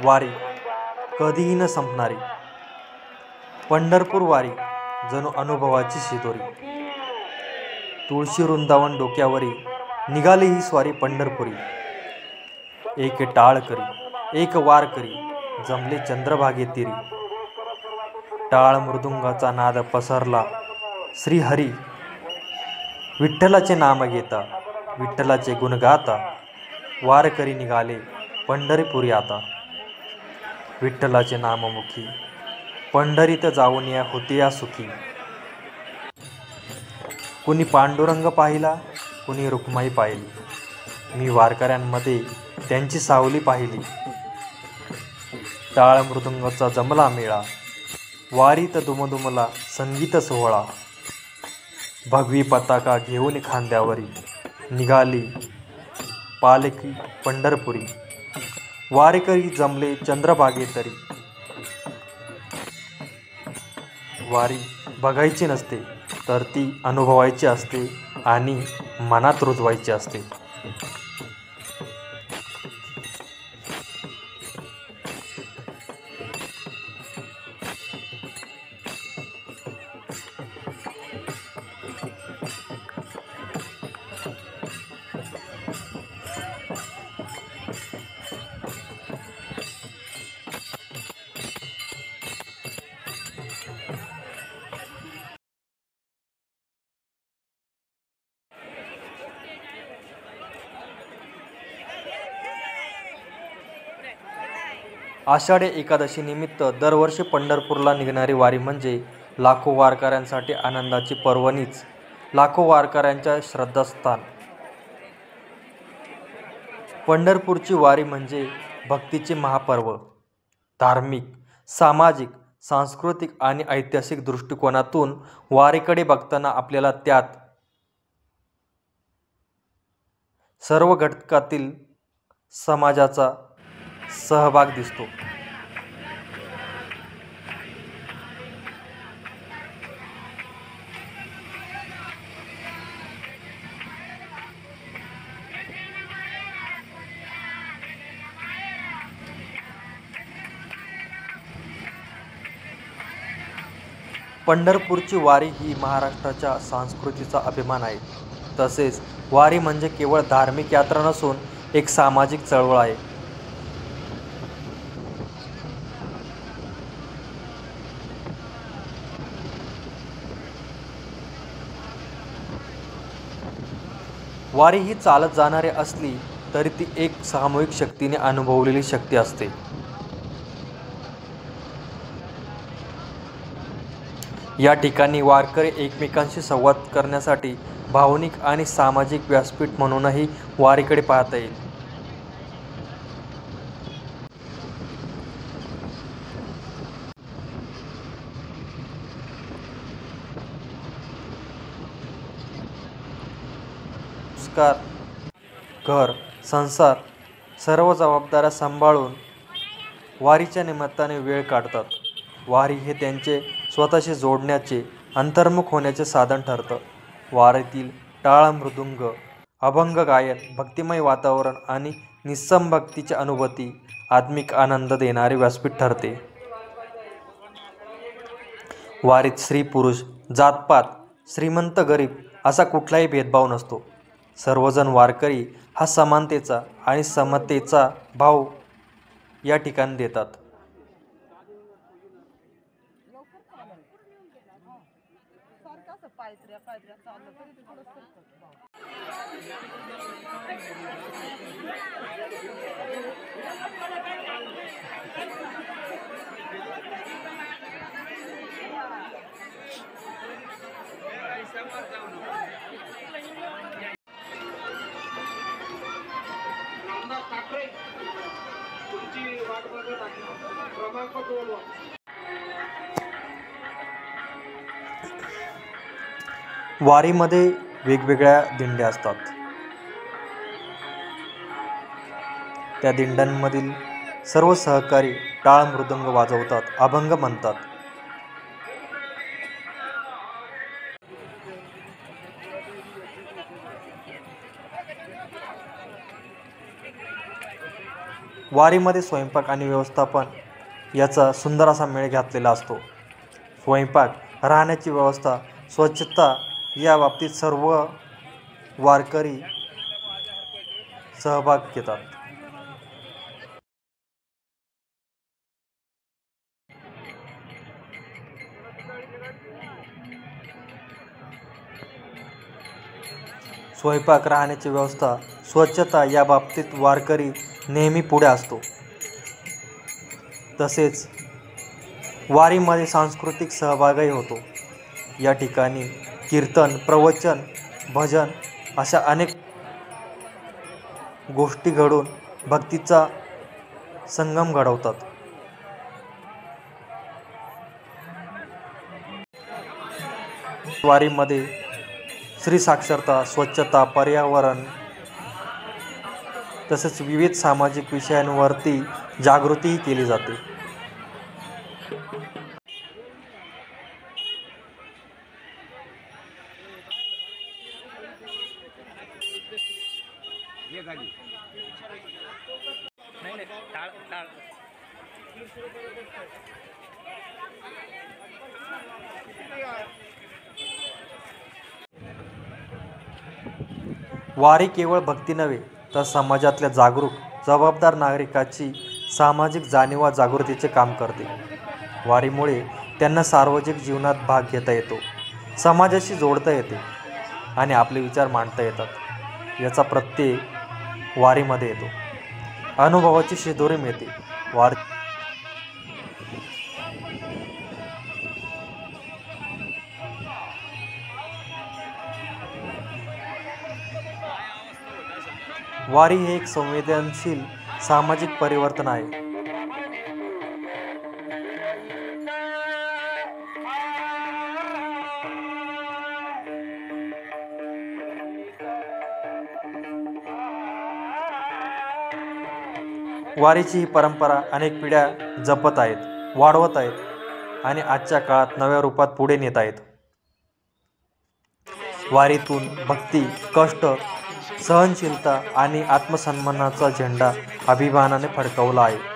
वारी कधीही न संपणारी. पंढरपूर वारी जणू अनुभवाची शिदोरी. तुळशी वृंदावन डोक्यावरी निघाली ही स्वारी पंढरपुरी. एक टाळ करी एक वार करी जमले चंद्रभागे तिरी. टाळ मृदुंगाचा नाद पसरला श्रीहरी. विठ्ठलाचे नाम घेता विठ्ठलाचे गुण गाता वारकरी निघाले पंढरीपुरी आता. विठ्ठलाचे नाममुखी पंढरीत जाऊन या होते या सुखी. कुणी पांडुरंग पाहिला कुणी रुक्माई पाहिली. मी वारकऱ्यांमध्ये त्यांची सावली पाहिली. टाळ मृदुंगाचा जमला मेळा वारीत दुमदुमला संगीत सोहळा. भगवी पताका घेऊन खांद्यावरी निघाली पालखी पंढरपुरी. वारकरी जमले चंद्रभागे तरी. वारी बघायची नसते तर ती अनुभवायची असते आणि मनात रुजवायची असते. आषाढी एकादशी निमित्त दरवर्षी पंढरपूरला निघणारी वारी म्हणजे लाखो वारकऱ्यांसाठी आनंदाची पर्वणीच. लाखो वारकऱ्यांच्या श्रद्धास्थान. पंढरपूरची वारी म्हणजे भक्तीचे महापर्व. धार्मिक, सामाजिक, सांस्कृतिक आणि ऐतिहासिक दृष्टिकोनातून वारीकडे बघताना आपल्याला त्यात सर्व घटकातील समाजाचा सहभाग दिसतो. पंढरपूरची वारी ही महाराष्ट्राच्या संस्कृतीचा अभिमान आहे. तसेच वारी म्हणजे केवळ धार्मिक यात्रा नसून एक सामाजिक चळवळ आहे. वारी ही चालत जाणारी असली तरी ती एक सामूहिक शक्तीने अनुभवलेली शक्ती असते. या ठिकाणी वारकरी एकमेकांशी संवाद करण्यासाठी भावनिक आणि सामाजिक व्यासपीठ म्हणूनही वारीकडे पाहता येईल. संस्कार, घर, संसार सर्व जबाबदाऱ्या सांभाळून वारीच्या निमित्ताने वेळ काढतात. वारी हे त्यांचे स्वतःशी जोडण्याचे, अंतर्मुख होण्याचे साधन ठरतं. वारीतील टाळ मृदुंग, अभंग गायन, भक्तिमय वातावरण आणि निस्सम भक्तीची अनुभूती आत्मिक आनंद देणारे व्यासपीठ ठरते. वारीत स्त्री पुरुष, जातपात, श्रीमंत गरीब असा कुठलाही भेदभाव नसतो. सर्वजण वारकरी हा समानतेचा आणि समतेचा भाव या ठिकाणी देतात. वारीमध्ये वेगवेगळ्या दिंड्या असतात. त्या दिंड्यांमधील सर्व सहकारी टाळ मृदंग वाजवतात, अभंग म्हणतात. वारीमध्ये स्वयंपाक आणि व्यवस्थापन याचा सुंदर असा मेळ घातलेला असतो. स्वयंपाक, राहण्याची व्यवस्था, स्वच्छता या बाबतीत सर्व वारकरी सहभाग घेतात. स्वयंपाक, राहण्याची व्यवस्था, स्वच्छता या बाबतीत वारकरी नेहमी पुढे असतो. तसेच वारीमध्ये सांस्कृतिक सहभागही होतो. या ठिकाणी कीर्तन, प्रवचन, भजन अशा अनेक गोष्टी घडून भक्तीचा संगम घडवतात. वारीमध्ये स्त्री साक्षरता, स्वच्छता, पर्यावरण तसेच विविध सामाजिक विषयांवरती जागृतीही केली जाते. वारी केवळ भक्ती नव्हे तर समाजातल्या जागरूक, जबाबदार नागरिकाची सामाजिक जाणीव जागृतीचे काम करते. वारीमुळे त्यांना सार्वजनिक जीवनात भाग घेता येतो, समाजाशी जोडता येते आणि आपले विचार मांडता येतात. याचा प्रत्यय वारीमध्ये येतो. अनुभवाची शिदोरी मिळते. वारी हे एक संवेदनशील सामाजिक परिवर्तन आहे. वारीची ही परंपरा अनेक पिढ्या जपत आहेत, वाढवत आहेत आणि आजच्या काळात नव्या रूपात पुढे नेत आहेत. वारीतून भक्ती, कष्ट, सहनशीलता आणि आत्मसन्मानाचा झेंडा अभिमानाने फडकवला आहे.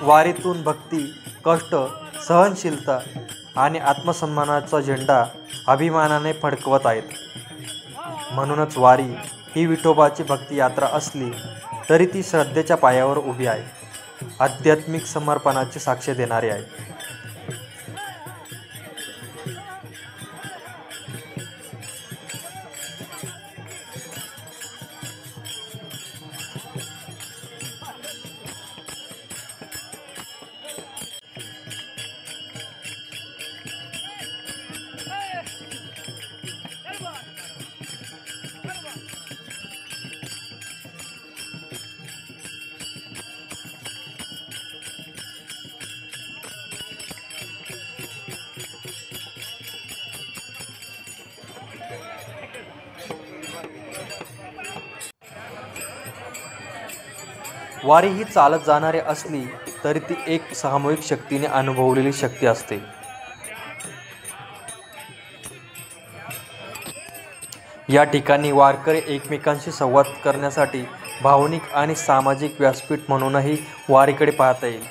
वारीतून भक्ती, कष्ट, सहनशीलता आणि आत्मसन्मानाचा झेंडा अभिमानाने फडकवत आहेत. म्हणूनच वारी ही विठोबाची भक्ती यात्रा असली तरी ती श्रद्धेच्या पायावर उभी आहे, आध्यात्मिक समर्पणाची साक्ष देणारी आहे. वारी ही चालत जाणारी असली तरी ती एक सामूहिक शक्तीने अनुभवलेली शक्ती असते. या ठिकाणी वारकरी एकमेकांशी संवाद करण्यासाठी भावनिक आणि सामाजिक व्यासपीठ म्हणूनही वारीकडे पाहता येईल.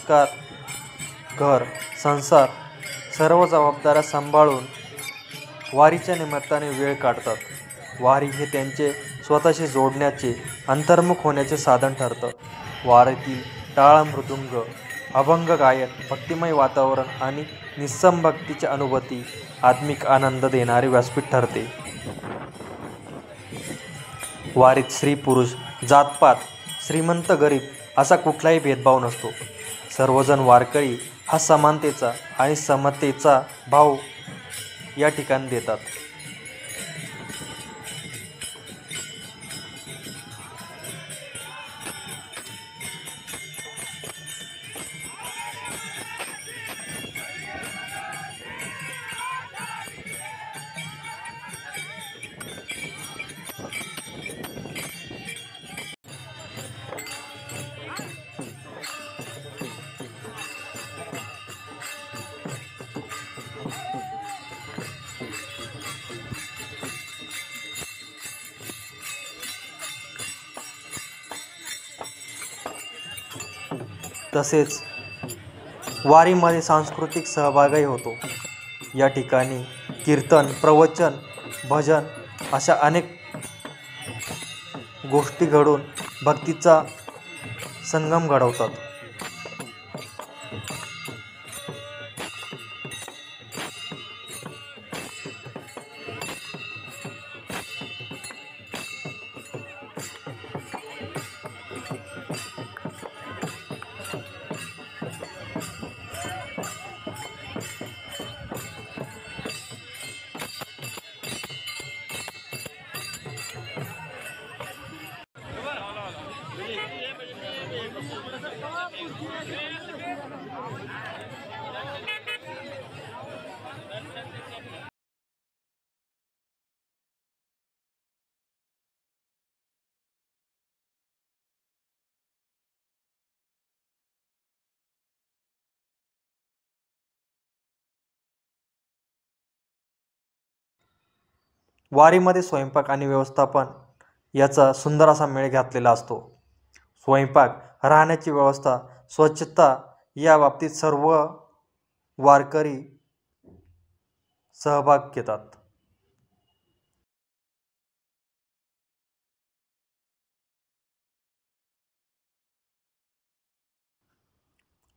संस्कार, घर, संसार सर्व जबाबदाऱ्या सांभाळून वारीच्या निमित्ताने वेळ काढतात. वारी हे त्यांचे स्वतःशी जोडण्याचे, अंतर्मुख होण्याचे साधन ठरतं. वारीतील टाळ, मृदुंग, अभंग गायन, भक्तिमय वातावरण आणि निस्सम भक्तीची अनुभूती आत्मिक आनंद देणारे व्यासपीठ ठरते. वारीत स्त्री पुरुष, जातपात, श्रीमंत गरीब असा कुठलाही भेदभाव नसतो. सर्वजण वारकरी हा समानतेचा आणि समतेचा भाव या ठिकाणी देतात. तसेच वारीमध्ये सांस्कृतिक सहभागही होतो. या ठिकाणी कीर्तन, प्रवचन, भजन अशा अनेक गोष्टी घडून भक्तीचा संगम घडवतात. वारीमध्ये स्वयंपाक आणि व्यवस्थापन याचा सुंदर असा मेळ घातलेला असतो. स्वयंपाक, राहण्याची व्यवस्था, स्वच्छता या बाबतीत सर्व वारकरी सहभाग घेतात.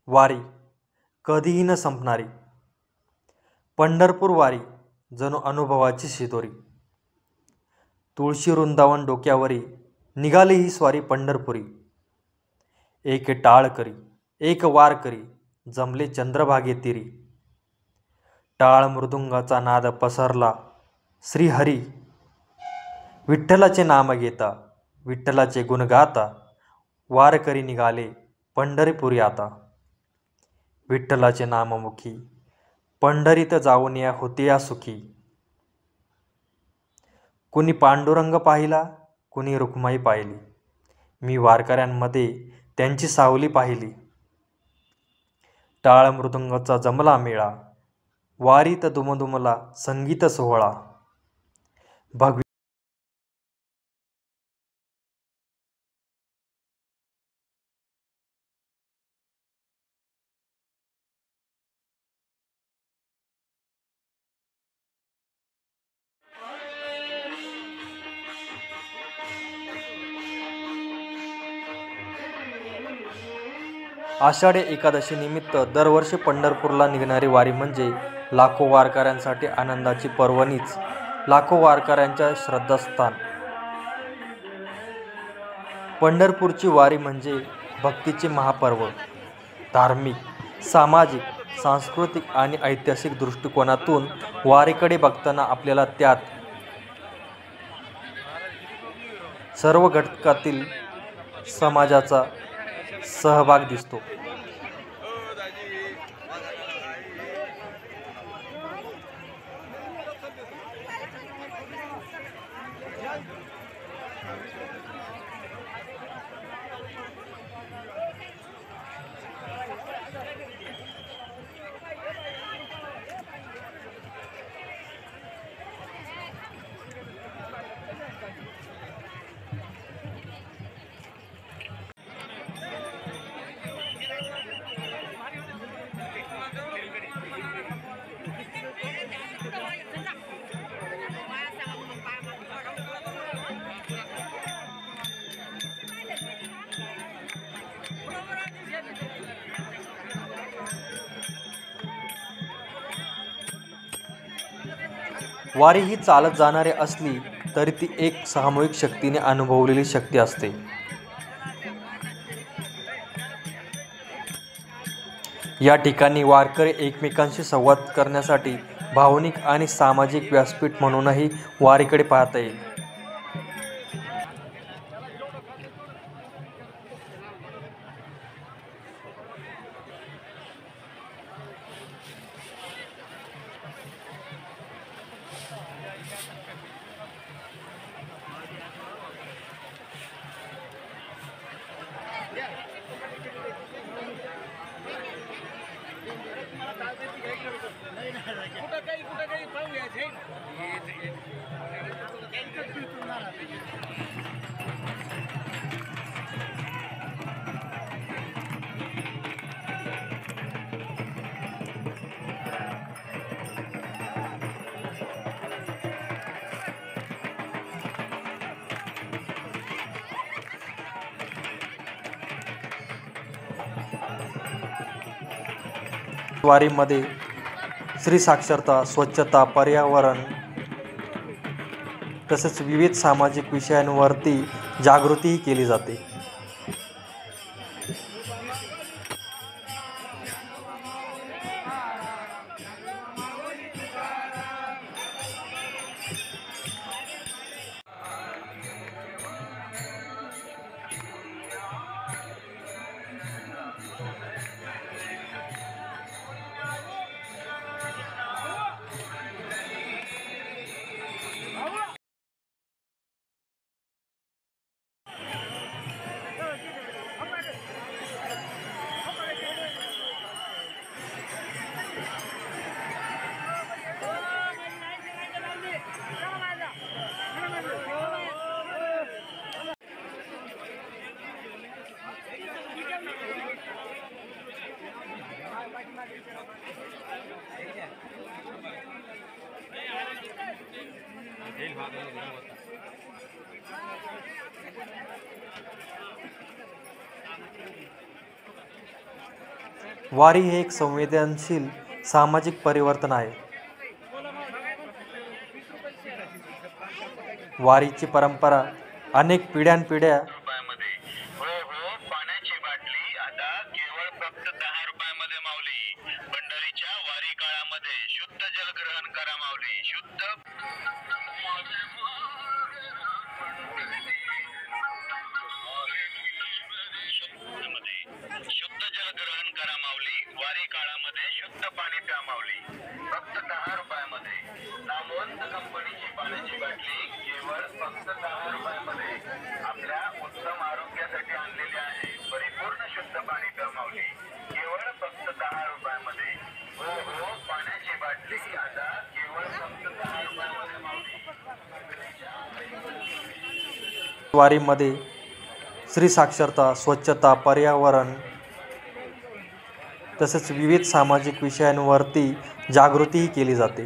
वारी कधीही न संपणारी. पंढरपूर वारी जणू अनुभवाची शिदोरी. तुळशी वृंदावन डोक्यावरी, निघाली ही स्वारी पंढरपुरी. एक टाळ करी, एक वार करी, जमले चंद्रभागे तिरी. टाळ मृदुंगाचा नाद पसरला, श्रीहरी विठ्ठलाचे नाम घेता, विठ्ठलाचे गुण गाता, वारकरी निघाले पंढरीपुरी आता. विठ्ठलाचे नाममुखी, पंढरीत जाऊन या होते या सुखी. कुणी पांडुरंग पाहिला, कुणी रुक्माई पाहिली, मी वारकऱ्यांमध्ये त्यांची सावली पाहिली. टाळ मृदुंगाचा जमला मेळा, वारीत दुमदुमला संगीत सोहळा. भगवी आषाढी एकादशी निमित्त दरवर्षी पंढरपूरला निघणारी वारी म्हणजे लाखो वारकऱ्यांसाठी आनंदाची पर्वणीच. लाखो वारकऱ्यांच्या श्रद्धास्थान. पंढरपूरची वारी म्हणजे भक्तीचे महापर्व. धार्मिक, सामाजिक, सांस्कृतिक आणि ऐतिहासिक दृष्टिकोनातून वारीकडे बघताना आपल्याला त्यात सर्व घटकातील समाजाचा सहभाग दिसतो. वारी ही चालत जाणारी असली तरी ती एक सामूहिक शक्तीने अनुभवलेली शक्ती असते. या ठिकाणी वारकरी एकमेकांशी संवाद करण्यासाठी भावनिक आणि सामाजिक व्यासपीठ म्हणूनही वारीकडे पाहता येईल. वारीमध्ये स्त्री साक्षरता, स्वच्छता, पर्यावरण तसेच विविध सामाजिक विषयांवरती जागृतीही केली जाते. वारी हे एक संवेदनशील सामाजिक परिवर्तन आहे. वारीची परंपरा अनेक पिढ्यानपिढ्या पाण्याची बाटली आता केवळ फक्त 10 रुपयामध्ये माऊली. पंढरीच्या वारी काळामध्ये शुद्ध जल ग्रहण करा माऊली. शुद्ध जल ग्रहण करा माऊली. वारी काळामध्ये शुद्ध पाणी प्या माऊली. फक्त 10 रुपयामध्ये. नामवंत कंपनीची पाण्याची बाटली केवळ फक्त 10 रुपयामध्ये आपल्या उत्तम आरोग्यासाठी आणलेली आहे. परिपूर्ण शुद्ध पाणी प्या माऊली. केवळ फक्त 10 रुपयामध्ये. हो हो, पाण्याची बाटली आता केवळ फक्त 10 रुपयामध्ये माऊली. वारीमध्ये स्त्री साक्षरता, स्वच्छता, पर्यावरण तसेच विविध सामाजिक विषयांवरती जागृतीही केली जाते.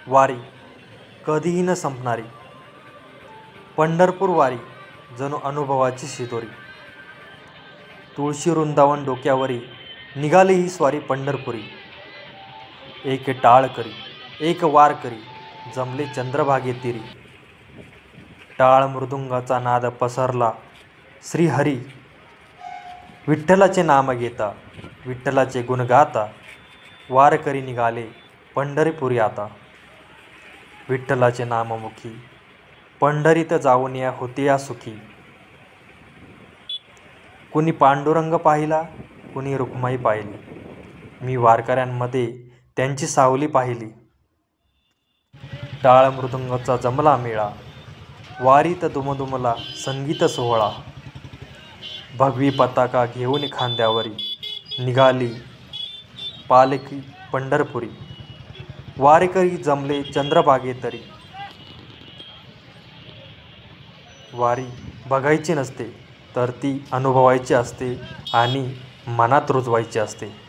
वारी कधीही न संपणारी. पंढरपूर वारी जणू अनुभवाची शिदोरी. तुळशी वृंदावन डोक्यावरी निघाली ही स्वारी पंढरपुरी. एक टाळ करी एक वार करी जमले चंद्रभागे तिरी. टाळ मृदुंगाचा नाद पसरला श्रीहरी. विठ्ठलाचे नाम घेता विठ्ठलाचे गुण गाता. वारकरी निघाले पंढरीपुरी आता. विठ्ठलाचे नाममुखी पंढरीत जाऊन या होते या सुखी. कुणी पांडुरंग पाहिला कुणी रुक्माई पाहिली. मी वारकऱ्यांमध्ये त्यांची सावली पाहिली. टाळ मृदंगाचा जमला मेळा, वारीत दुमदुमला संगीत सोहळा. भगवी पताका घेऊन खांद्यावरी, निघाली पालखी पंढरपुरी. वारेकरी जमले चंद्रभागेतरी. वारी बघायची नसते, तर ती अनुभवायची असते आणि मनात रुजवायची असते.